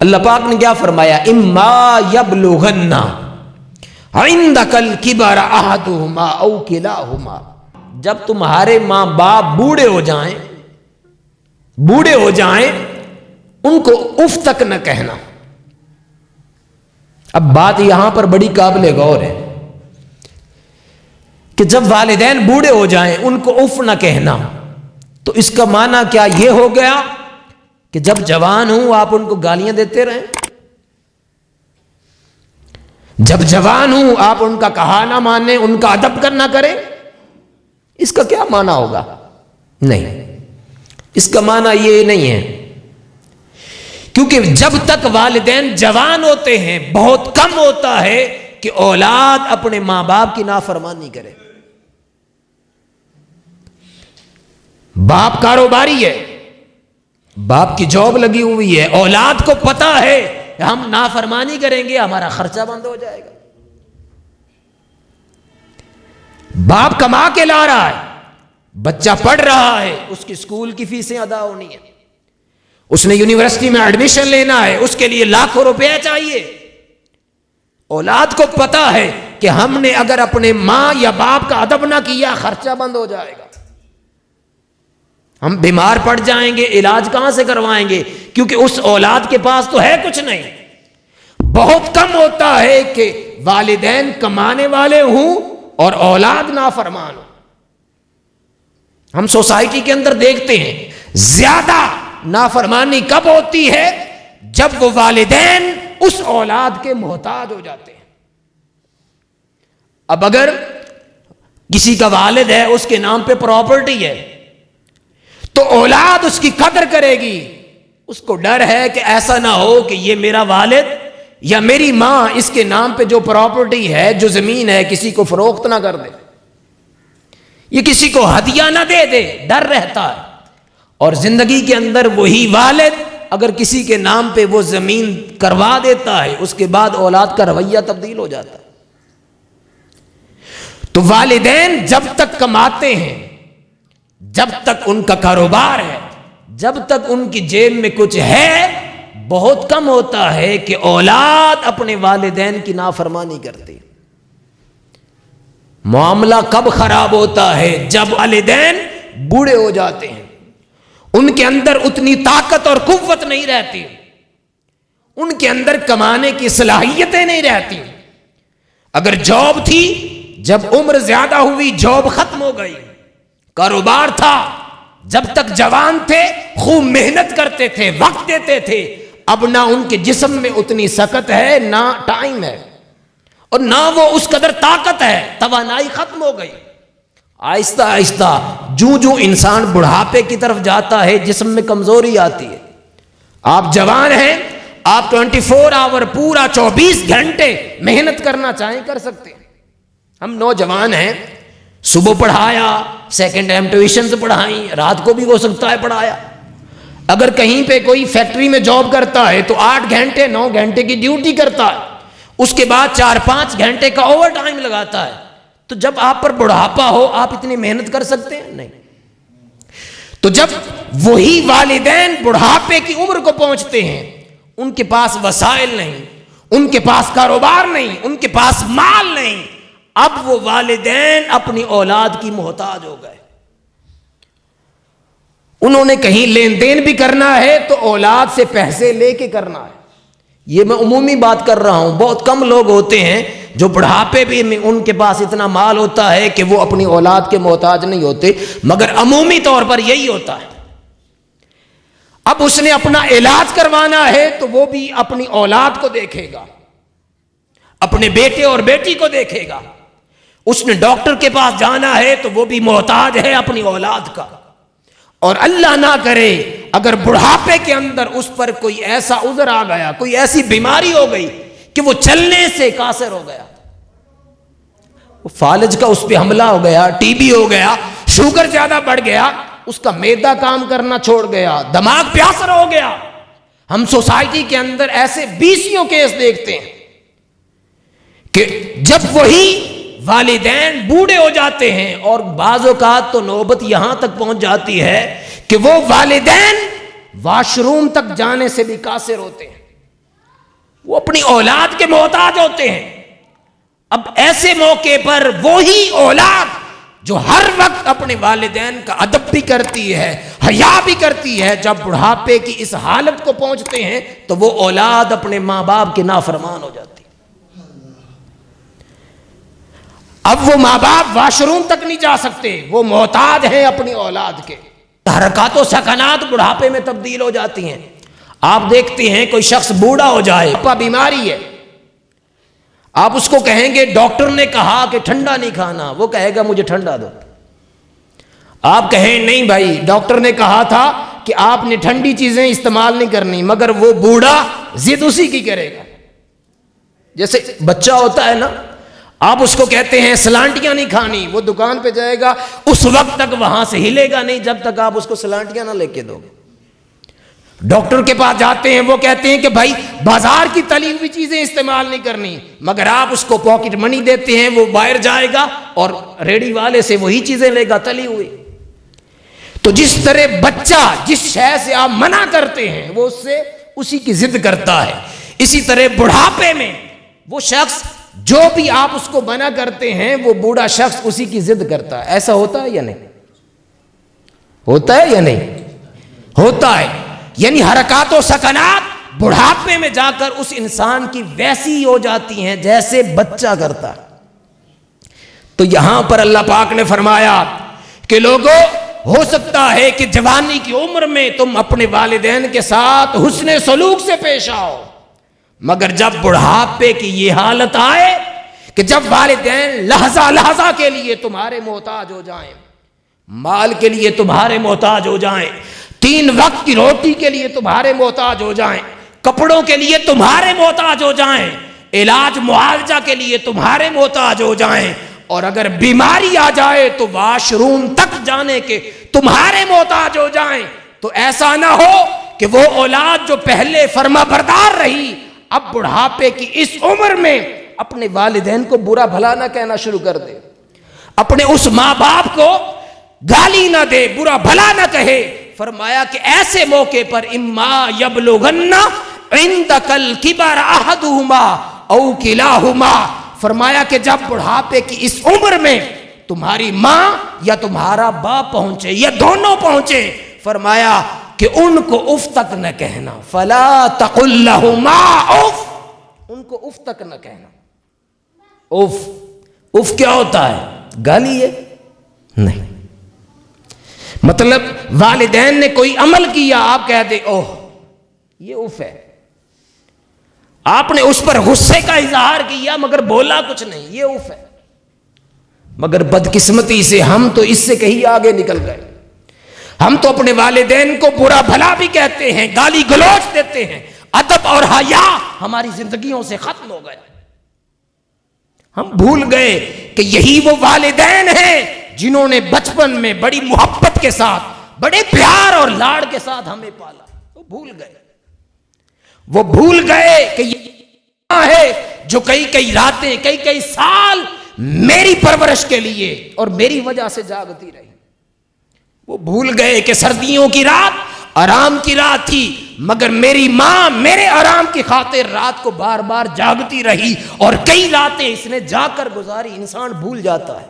اللہ پاک نے کیا فرمایا؟ اما یبلغن عندک الکبر احدہما او کلاہما، جب تمہارے ماں باپ بوڑھے ہو جائیں ان کو اف تک نہ کہنا۔ اب بات یہاں پر بڑی قابل غور ہے کہ جب والدین بوڑھے ہو جائیں ان کو اف نہ کہنا، تو اس کا معنی کیا یہ ہو گیا کہ جب جوان ہوں آپ ان کو گالیاں دیتے رہیں؟ جب جوان ہوں آپ ان کا کہا نہ مانیں، ان کا ادب کرنا کریں؟ اس کا کیا معنی ہوگا؟ نہیں، اس کا معنی یہ نہیں ہے، کیونکہ جب تک والدین جوان ہوتے ہیں بہت کم ہوتا ہے کہ اولاد اپنے ماں باپ کی نافرمانی کرے۔ باپ کاروباری ہے، باپ کی جاب لگی ہوئی ہے، اولاد کو پتا ہے کہ ہم نافرمانی کریں گے ہمارا خرچہ بند ہو جائے گا۔ باپ کما کے لا رہا ہے، بچہ پڑھ رہا ہے، اس کی اسکول کی فیسیں ادا ہونی ہے، اس نے یونیورسٹی میں ایڈمیشن لینا ہے، اس کے لیے لاکھوں روپے چاہیے۔ اولاد کو پتا ہے کہ ہم نے اگر اپنے ماں یا باپ کا ادب نہ کیا خرچہ بند ہو جائے گا، ہم بیمار پڑ جائیں گے، علاج کہاں سے کروائیں گے؟ کیونکہ اس اولاد کے پاس تو ہے کچھ نہیں۔ بہت کم ہوتا ہے کہ والدین کمانے والے ہوں اور اولاد نافرمان ہو۔ ہم سوسائٹی کے اندر دیکھتے ہیں زیادہ نافرمانی کب ہوتی ہے؟ جب وہ والدین اس اولاد کے محتاج ہو جاتے ہیں۔ اب اگر کسی کا والد ہے، اس کے نام پہ پراپرٹی ہے، تو اولاد اس کی قدر کرے گی۔ اس کو ڈر ہے کہ ایسا نہ ہو کہ یہ میرا والد یا میری ماں اس کے نام پہ جو پراپرٹی ہے، جو زمین ہے، کسی کو فروخت نہ کر دے، یہ کسی کو ہدیہ نہ دے دے، ڈر رہتا ہے۔ اور زندگی کے اندر وہی والد اگر کسی کے نام پہ وہ زمین کروا دیتا ہے، اس کے بعد اولاد کا رویہ تبدیل ہو جاتا ہے۔ تو والدین جب تک کماتے ہیں، جب تک ان کا کاروبار ہے، جب تک ان کی جیب میں کچھ ہے، بہت کم ہوتا ہے کہ اولاد اپنے والدین کی نافرمانی کرتی۔ معاملہ کب خراب ہوتا ہے؟ جب والدین بوڑھے ہو جاتے ہیں، ان کے اندر اتنی طاقت اور قوت نہیں رہتی، ان کے اندر کمانے کی صلاحیتیں نہیں رہتی۔ اگر جاب تھی، جب عمر زیادہ ہوئی جاب ختم ہو گئی، کاروبار تھا، جب تک جوان تھے خوب محنت کرتے تھے، وقت دیتے تھے، اب نہ ان کے جسم میں اتنی سکت ہے، نہ ٹائم ہے، اور نہ وہ اس قدر طاقت ہے، توانائی ختم ہو گئی۔ آہستہ آہستہ جو انسان بڑھاپے کی طرف جاتا ہے، جسم میں کمزوری آتی ہے۔ آپ جوان ہیں، آپ 24 آور پورا 24 گھنٹے محنت کرنا چاہیں کر سکتے ہیں۔ ہم نوجوان ہیں، صبح پڑھایا، سیکنڈ ٹائم ٹیوشن سے پڑھائیں، رات کو بھی ہو سکتا ہے پڑھایا۔ اگر کہیں پہ کوئی فیکٹری میں جاب کرتا ہے تو 8 گھنٹے 9 گھنٹے کی ڈیوٹی کرتا ہے، اس کے بعد 4-5 گھنٹے کا اوور ٹائم لگاتا ہے۔ تو جب آپ پر بڑھاپا ہو، آپ اتنی محنت کر سکتے ہیں؟ نہیں۔ تو جب وہی والدین بڑھاپے کی عمر کو پہنچتے ہیں، ان کے پاس وسائل نہیں، ان کے پاس کاروبار نہیں، ان کے پاس مال نہیں، اب وہ والدین اپنی اولاد کی محتاج ہو گئے۔ انہوں نے کہیں لین دین بھی کرنا ہے تو اولاد سے پیسے لے کے کرنا ہے۔ یہ میں عمومی بات کر رہا ہوں، بہت کم لوگ ہوتے ہیں جو بڑھاپے بھی میں ان کے پاس اتنا مال ہوتا ہے کہ وہ اپنی اولاد کے محتاج نہیں ہوتے، مگر عمومی طور پر یہی ہوتا ہے۔ اب اس نے اپنا علاج کروانا ہے تو وہ بھی اپنی اولاد کو دیکھے گا، اپنے بیٹے اور بیٹی کو دیکھے گا۔ اس نے ڈاکٹر کے پاس جانا ہے تو وہ بھی محتاج ہے اپنی اولاد کا۔ اور اللہ نہ کرے اگر بڑھاپے کے اندر اس پر کوئی ایسا عذر آ گیا، کوئی ایسی بیماری ہو گئی کہ وہ چلنے سے قاصر ہو گیا، فالج کا اس پہ حملہ ہو گیا، ٹی بی ہو گیا، شوگر زیادہ بڑھ گیا، اس کا معدہ کام کرنا چھوڑ گیا، دماغ پہ اثر ہو گیا۔ ہم سوسائٹی کے اندر ایسے 20 کیس دیکھتے ہیں کہ جب وہی والدین بوڑھے ہو جاتے ہیں، اور بعض اوقات تو نوبت یہاں تک پہنچ جاتی ہے کہ وہ والدین واش روم تک جانے سے بھی قاصر ہوتے ہیں۔ وہ اپنی اولاد کے محتاج ہوتے ہیں۔ اب ایسے موقع پر وہی اولاد جو ہر وقت اپنے والدین کا ادب بھی کرتی ہے، حیا بھی کرتی ہے، جب بڑھاپے کی اس حالت کو پہنچتے ہیں تو وہ اولاد اپنے ماں باپ کے نافرمان ہو جاتی ہے۔ اب وہ ماں باپ واش روم تک نہیں جا سکتے، وہ محتاج ہیں اپنی اولاد کے۔ حرکات و سکنات بڑھاپے میں تبدیل ہو جاتی ہیں۔ آپ دیکھتے ہیں کوئی شخص بوڑھا ہو جائے، بیماری ہے، آپ اس کو کہیں گے ڈاکٹر نے کہا کہ ٹھنڈا نہیں کھانا، وہ کہے گا مجھے ٹھنڈا دو۔ آپ کہیں نہیں بھائی ڈاکٹر نے کہا تھا کہ آپ نے ٹھنڈی چیزیں استعمال نہیں کرنی، مگر وہ بوڑھا ضد اسی کی کرے گا۔ جیسے بچہ ہوتا ہے نا، آپ اس کو کہتے ہیں سلانٹیاں نہیں کھانی، وہ دکان پہ جائے گا، اس وقت تک وہاں سے ہلے گا نہیں جب تک آپ اس کو سلانٹیاں نہ لے کے دو گے۔ ڈاکٹر کے پاس جاتے ہیں، وہ کہتے ہیں کہ بھائی بازار کی تلی ہوئی چیزیں استعمال نہیں کرنی، مگر آپ اس کو پاکٹ منی دیتے ہیں، وہ باہر جائے گا اور ریڑی والے سے وہی چیزیں لے گا تلی ہوئی۔ تو جس طرح بچہ جس شے سے آپ منع کرتے ہیں وہ اس سے اسی کی ضد کرتا ہے، اسی طرح بڑھاپے میں وہ شخص جو بھی آپ اس کو منع کرتے ہیں وہ بوڑھا شخص اسی کی ضد کرتا ہے۔ ایسا ہوتا ہے یا نہیں؟ ہوتا ہے یا نہیں؟ ہوتا ہے۔ یعنی حرکات و سکنات بڑھاپے میں جا کر اس انسان کی ویسی ہو جاتی ہیں جیسے بچہ کرتا ہے۔ تو یہاں پر اللہ پاک نے فرمایا کہ لوگوں، ہو سکتا ہے کہ جوانی کی عمر میں تم اپنے والدین کے ساتھ حسن سلوک سے پیش آؤ، مگر جب بڑھاپے کی یہ حالت آئے کہ جب والدین لحظہ لحظہ کے لیے تمہارے محتاج ہو جائیں، مال کے لیے تمہارے محتاج ہو جائیں، 3 وقت کی روٹی کے لیے تمہارے محتاج ہو جائیں، کپڑوں کے لیے تمہارے محتاج ہو جائیں، علاج معالجہ کے لیے تمہارے محتاج ہو جائیں، اور اگر بیماری آ جائے تو واش روم تک جانے کے تمہارے محتاج ہو جائیں، تو ایسا نہ ہو کہ وہ اولاد جو پہلے فرما بردار رہی اب بڑھاپے کی اس عمر میں اپنے والدین کو برا بھلا نہ کہنا شروع کر دے، اپنے اس ماں باپ کو گالی نہ دے، برا بھلا نہ کہے۔ فرمایا کہ ایسے موقع پر اما یبلغن عندک الکبر احدہما او کلاہما، فرمایا کہ جب بڑھاپے کی اس عمر میں تمہاری ماں یا تمہارا باپ پہنچے یا دونوں پہنچے، فرمایا کہ ان کو اف تک نہ کہنا، فلا تقل لہما اف، ان کو اف تک نہ کہنا۔ اف، اف کیا ہوتا ہے؟ گالی ہے؟ نہیں، مطلب والدین نے کوئی عمل کیا آپ کہہ دیں اوہ یہ اف ہے، آپ نے اس پر غصے کا اظہار کیا مگر بولا کچھ نہیں، یہ اف ہے۔ مگر بدقسمتی سے ہم تو اس سے کہیں آگے نکل گئے، ہم تو اپنے والدین کو برا بھلا بھی کہتے ہیں، گالی گلوچ دیتے ہیں، ادب اور حیا ہماری زندگیوں سے ختم ہو گیا۔ ہم بھول گئے کہ یہی وہ والدین ہیں جنہوں نے بچپن میں بڑی محبت کے ساتھ، بڑے پیار اور لاڑ کے ساتھ ہمیں پالا۔ وہ بھول گئے کہ یہ ہے جو کئی راتیں، کئی سال میری پرورش کے لیے اور میری وجہ سے جاگتی رہی۔ وہ بھول گئے کہ سردیوں کی رات آرام کی رات تھی، مگر میری ماں میرے آرام کی خاطر رات کو بار بار جاگتی رہی، اور کئی راتیں اس نے جا کر گزاری۔ انسان بھول جاتا ہے،